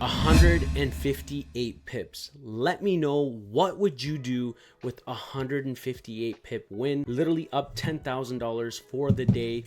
158 pips. Let me know, what would you do with 158 pip win? Literally up $10,000 for the day.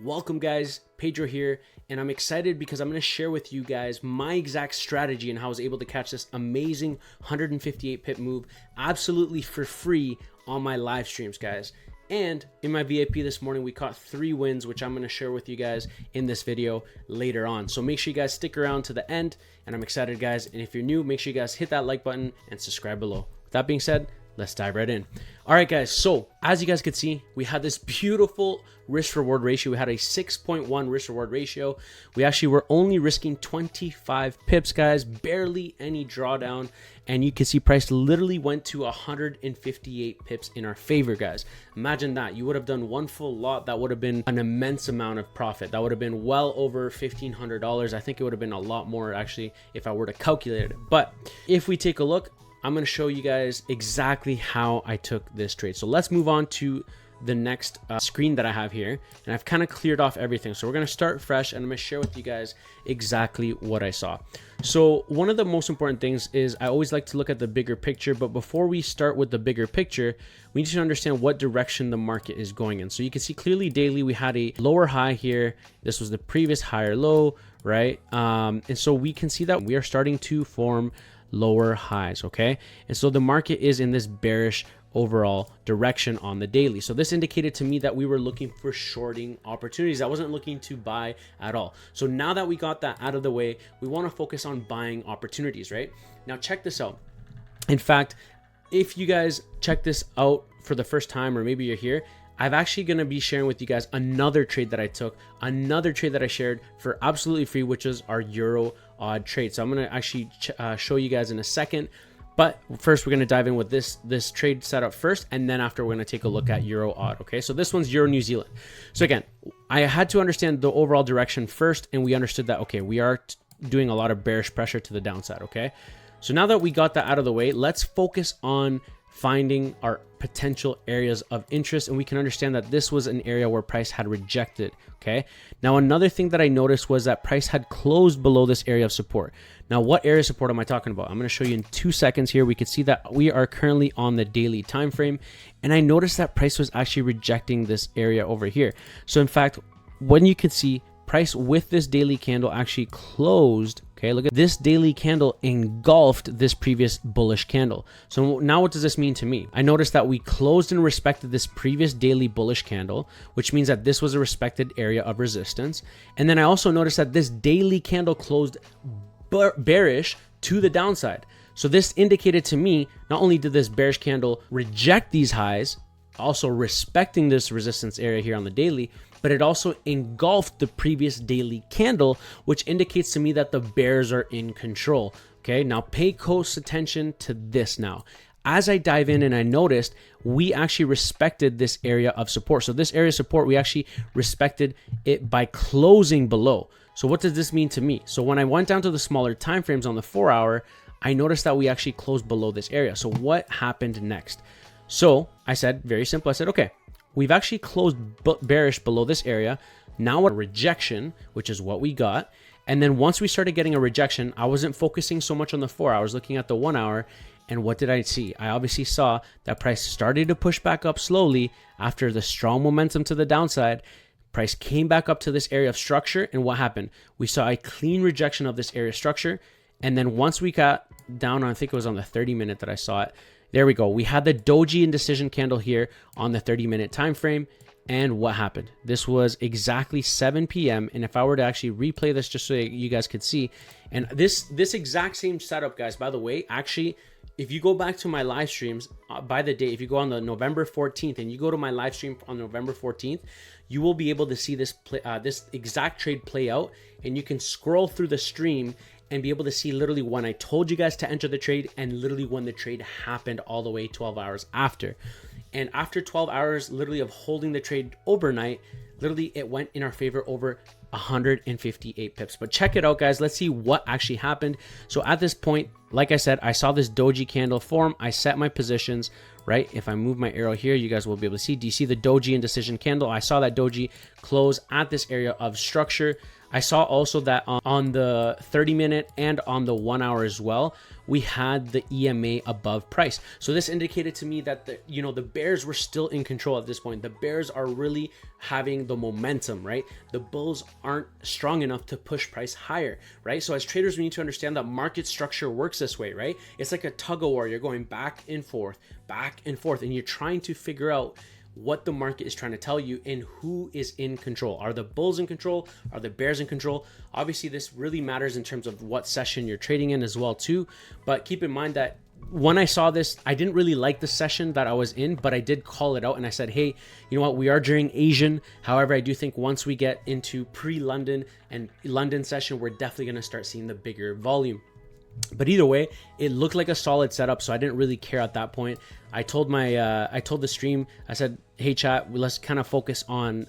Welcome guys, Pedro here, and I'm excited because I'm going to share with you guys my exact strategy and how I was able to catch this amazing 158 pip move absolutely for free on my live streams, guys. And in my VIP this morning, we caught 3 wins, which I'm going to share with you guys in this video later on. So make sure you guys stick around to the end, and I'm excited, guys. And if you're new, make sure you guys hit that like button and subscribe below. With that being said, let's dive right in. All right, guys. So as you guys could see, we had this beautiful risk reward ratio. We had a 6.1 risk reward ratio. We actually were only risking 25 pips, guys, barely any drawdown. And you can see price literally went to 158 pips in our favor, guys. Imagine that. You would have done one full lot. That would have been an immense amount of profit. That would have been well over $1,500. I think it would have been a lot more actually if I were to calculate it. But if we take a look, I'm going to show you guys exactly how I took this trade. So let's move on to the next screen that I have here, and I've kind of cleared off everything. So we're going to start fresh, and I'm going to share with you guys exactly what I saw. So one of the most important things is I always like to look at the bigger picture, but before we start with the bigger picture, we need to understand what direction the market is going in. So you can see clearly daily we had a lower high here. This was the previous higher low, right? And so we can see that we are starting to form lower highs, okay? And so the market is in this bearish overall direction on the daily. So this indicated to me that we were looking for shorting opportunities. I wasn't looking to buy at all. So now that we got that out of the way, we want to focus on buying opportunities, right? Now check this out. In fact, if you guys check this out for the first time, or maybe you're here, I'm actually going to be sharing with you guys another trade that I took, another trade that I shared for absolutely free, which is our Euro odd trade. So I'm going to actually show you guys in a second. But first, we're going to dive in with this trade setup first, and then after, we're going to take a look at Euro odd. Okay, so this one's Euro New Zealand. So again, I had to understand the overall direction first, and we understood that, okay, we are doing a lot of bearish pressure to the downside. Okay, so now that we got that out of the way, let's focus on finding our potential areas of interest, and we can understand that this was an area where price had rejected. Okay, now another thing that I noticed was that price had closed below this area of support. Now what area of support am I talking about? I'm going to show you in 2 seconds here. We can see that we are currently on the daily time frame, and I noticed that price was actually rejecting this area over here. So in fact, when you can see price with this daily candle actually closed. Okay, look at this daily candle engulfed this previous bullish candle. So now what does this mean to me? I noticed that we closed and respected this previous daily bullish candle, which means that this was a respected area of resistance. And then I also noticed that this daily candle closed bearish to the downside. So this indicated to me, not only did this bearish candle reject these highs, also respecting this resistance area here on the daily, but it also engulfed the previous daily candle, which indicates to me that the bears are in control. Okay, now pay close attention to this now. As I dive in, and I noticed we actually respected this area of support. So this area of support, we actually respected it by closing below. So what does this mean to me? So when I went down to the smaller time frames on the 4-hour, I noticed that we actually closed below this area. So what happened next? So I said, very simple, I said, okay, we've actually closed bearish below this area. Now a rejection, which is what we got. And then once we started getting a rejection, I wasn't focusing so much on the 4 hours, looking at the 1 hour. And what did I see? I obviously saw that price started to push back up slowly after the strong momentum to the downside. Price came back up to this area of structure. And what happened? We saw a clean rejection of this area of structure. And then once we got down on, I think it was on the 30-minute that I saw it. There we go. We had the doji indecision candle here on the 30-minute time frame. And what happened? This was exactly 7 p.m. And if I were to actually replay this just so you guys could see, and this exact same setup, guys, by the way, actually, if you go back to my live streams by the day, if you go on the November 14th and you go to my live stream on November 14th, you will be able to see this this exact trade play out, and you can scroll through the stream and be able to see literally when I told you guys to enter the trade and literally when the trade happened all the way 12 hours after. And after 12 hours literally of holding the trade overnight, literally it went in our favor over 158 pips. But check it out, guys. Let's see what actually happened. So at this point, like I said, I saw this doji candle form. I set my positions, right? If I move my arrow here, you guys will be able to see. Do you see the doji indecision candle? I saw that doji close at this area of structure. I saw also that on the 30-minute and on the 1 hour as well, we had the EMA above price. So this indicated to me that the bears were still in control at this point. The bears are really having the momentum, right? The bulls aren't strong enough to push price higher, right? So as traders, we need to understand that market structure works this way, right? It's like a tug of war. You're going back and forth, and you're trying to figure out what the market is trying to tell you and who is in control. Are the bulls in control? Are the bears in control? Obviously, this really matters in terms of what session you're trading in as well too. But keep in mind that when I saw this, I didn't really like the session that I was in, but I did call it out and I said, hey, you know what? We are during Asian. However, I do think once we get into pre-London and London session, we're definitely going to start seeing the bigger volume. But either way, it looked like a solid setup, so I didn't really care at that point. I told the stream, I said, hey chat, let's kind of focus on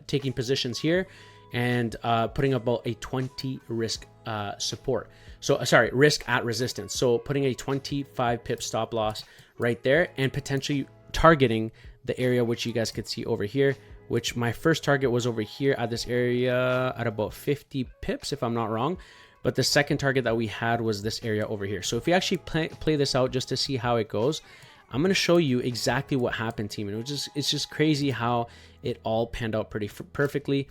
taking positions here and putting about a 20 risk support. So sorry, risk at resistance. So putting a 25 pip stop loss right there and potentially targeting the area which you guys could see over here, which my first target was over here at this area at about 50 pips, if I'm not wrong. But the second target that we had was this area over here. So if we actually play this out just to see how it goes, I'm going to show you exactly what happened, team. And it's just crazy how it all panned out pretty perfectly.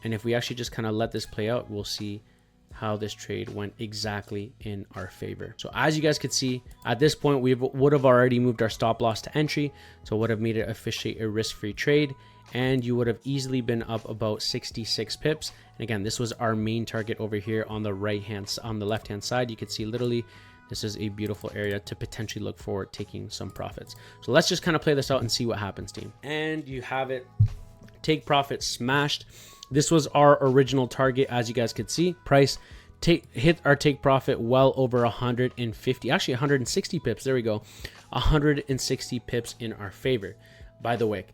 And if we actually just kind of let this play out, we'll see how this trade went exactly in our favor. So as you guys could see, at this point, we would have already moved our stop loss to entry. So it would have made it officially a risk-free trade. And you would have easily been up about 66 pips. And again, this was our main target over here on the left-hand side. You could see literally this is a beautiful area to potentially look for taking some profits. So let's just kind of play this out and see what happens, team. And you have it. Take profit smashed. This was our original target, as you guys could see. Price hit our take profit well over 150, actually 160 pips. There we go. 160 pips in our favor, by the way.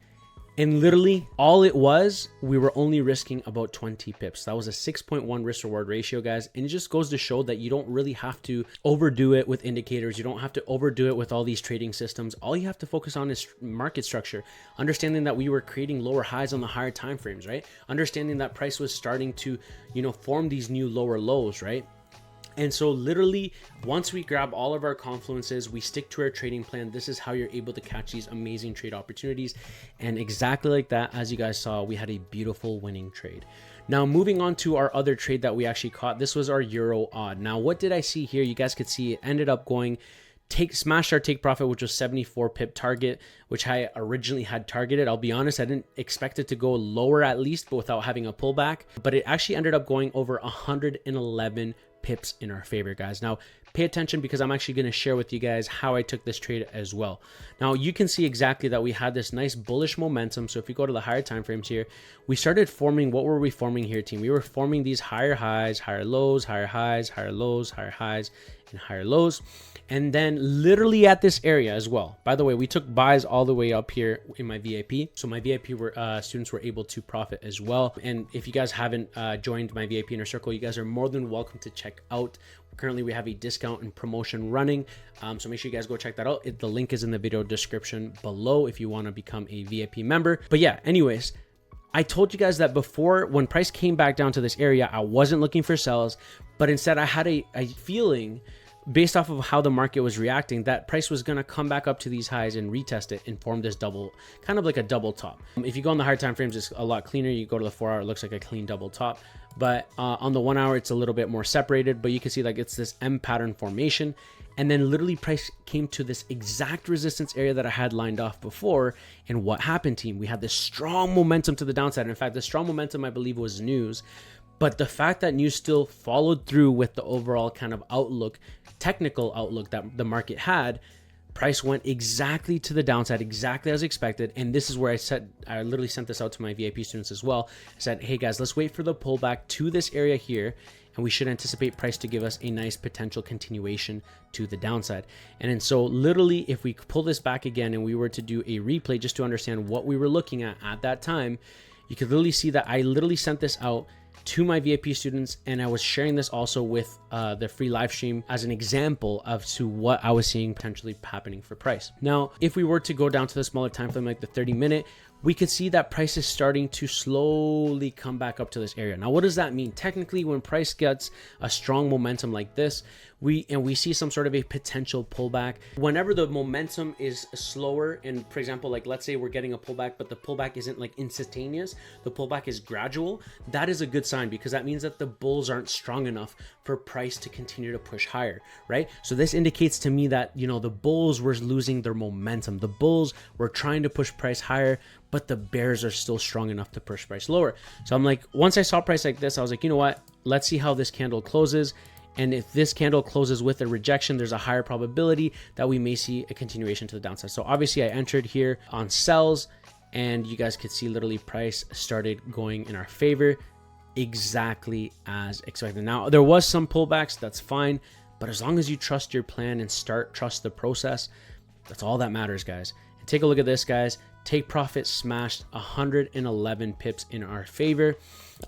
And literally all it was, we were only risking about 20 pips. That was a 6.1 risk reward ratio, guys. And it just goes to show that you don't really have to overdo it with indicators. You don't have to overdo it with all these trading systems. All you have to focus on is market structure, understanding that we were creating lower highs on the higher time frames, right? Understanding that price was starting to, form these new lower lows, right? And so literally, once we grab all of our confluences, we stick to our trading plan. This is how you're able to catch these amazing trade opportunities. And exactly like that, as you guys saw, we had a beautiful winning trade. Now, moving on to our other trade that we actually caught, this was our Euro odd. Now, what did I see here? You guys could see it ended up going smashed our take profit, which was 74 pip target, which I originally had targeted. I'll be honest, I didn't expect it to go lower at least, but without having a pullback. But it actually ended up going over 111 pips in our favor, guys. Now pay attention because I'm actually going to share with you guys how I took this trade as well. Now you can see exactly that we had this nice bullish momentum. So if you go to the higher time frames here, we started forming, what were we forming here, team? We were forming these higher highs, higher lows, higher highs, higher lows, higher highs, and higher lows. And then literally at this area as well. By the way, we took buys all the way up here in my VIP. So my VIP students were able to profit as well. And if you guys haven't joined my VIP inner circle, you guys are more than welcome to check out. Currently, we have a discount and promotion running. So make sure you guys go check that out. The link is in the video description below if you want to become a VIP member. But yeah, anyways, I told you guys that before, when price came back down to this area, I wasn't looking for sells, but instead I had a feeling based off of how the market was reacting, that price was going to come back up to these highs and retest it and form this double, kind of like a double top. If you go on the higher time frames, it's a lot cleaner. You go to the 4 hour, it looks like a clean double top. But on the 1 hour, it's a little bit more separated, but you can see like it's this M pattern formation. And then literally price came to this exact resistance area that I had lined off before. And what happened, team? We had this strong momentum to the downside. In fact, the strong momentum, I believe, was news. But the fact that news still followed through with the overall kind of outlook, technical outlook that the market had, price went exactly to the downside, exactly as expected. And this is where I literally sent this out to my VIP students as well. I said, hey guys, let's wait for the pullback to this area here. And we should anticipate price to give us a nice potential continuation to the downside. And so literally, if we pull this back again and we were to do a replay just to understand what we were looking at that time, you could literally see that I literally sent this out to my VIP students, and I was sharing this also with the free live stream as an example of to what I was seeing potentially happening for price. Now, if we were to go down to the smaller time frame, like the 30-minute, we could see that price is starting to slowly come back up to this area. Now, what does that mean? Technically, when price gets a strong momentum like this, we see some sort of a potential pullback. Whenever the momentum is slower, and for example, like let's say we're getting a pullback, but the pullback isn't like instantaneous, the pullback is gradual, that is a good sign, because that means that the bulls aren't strong enough for price to continue to push higher, right? So this indicates to me that, you know, the bulls were losing their momentum. The bulls were trying to push price higher, but the bears are still strong enough to push price lower. So I'm like, once I saw price like this, I was like, you know what? Let's see how this candle closes. And if this candle closes with a rejection, there's a higher probability that we may see a continuation to the downside. So obviously I entered here on sells, and you guys could see literally price started going in our favor exactly as expected. Now, there was some pullbacks, that's fine. But as long as you trust your plan and trust the process, that's all that matters, guys. And take a look at this, guys. Take profit smashed 111 pips in our favor.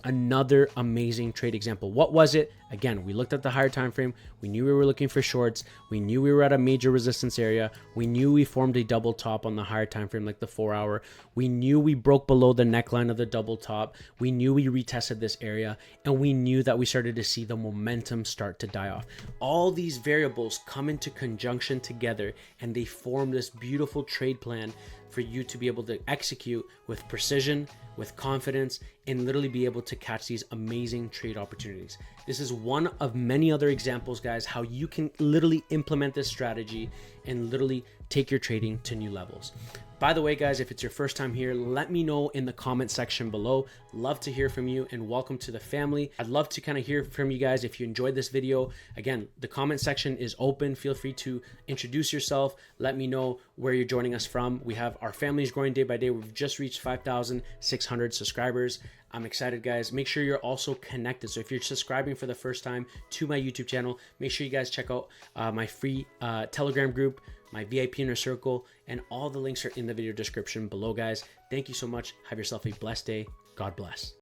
Another amazing trade example. What was it? Again, we looked at the higher time frame. We knew we were looking for shorts. We knew we were at a major resistance area. We knew we formed a double top on the higher time frame, like the 4 hour. We knew we broke below the neckline of the double top. We knew we retested this area, and we knew that we started to see the momentum start to die off. All these variables come into conjunction together, and they form this beautiful trade plan for you to be able to execute with precision, with confidence, and literally be able to catch these amazing trade opportunities. This is one of many other examples, guys, how you can literally implement this strategy and literally take your trading to new levels. By the way, guys, if it's your first time here, let me know in the comment section below. Love to hear from you, and welcome to the family. I'd love to kind of hear from you guys if you enjoyed this video. Again, the comment section is open. Feel free to introduce yourself. Let me know where you're joining us from. We have our families growing day by day. We've just reached 5,600 subscribers. I'm excited, guys. Make sure you're also connected. So if you're subscribing for the first time to my YouTube channel, make sure you guys check out my free Telegram group, my VIP inner circle, and all the links are in the video description below, guys. Thank you so much. Have yourself a blessed day. God bless.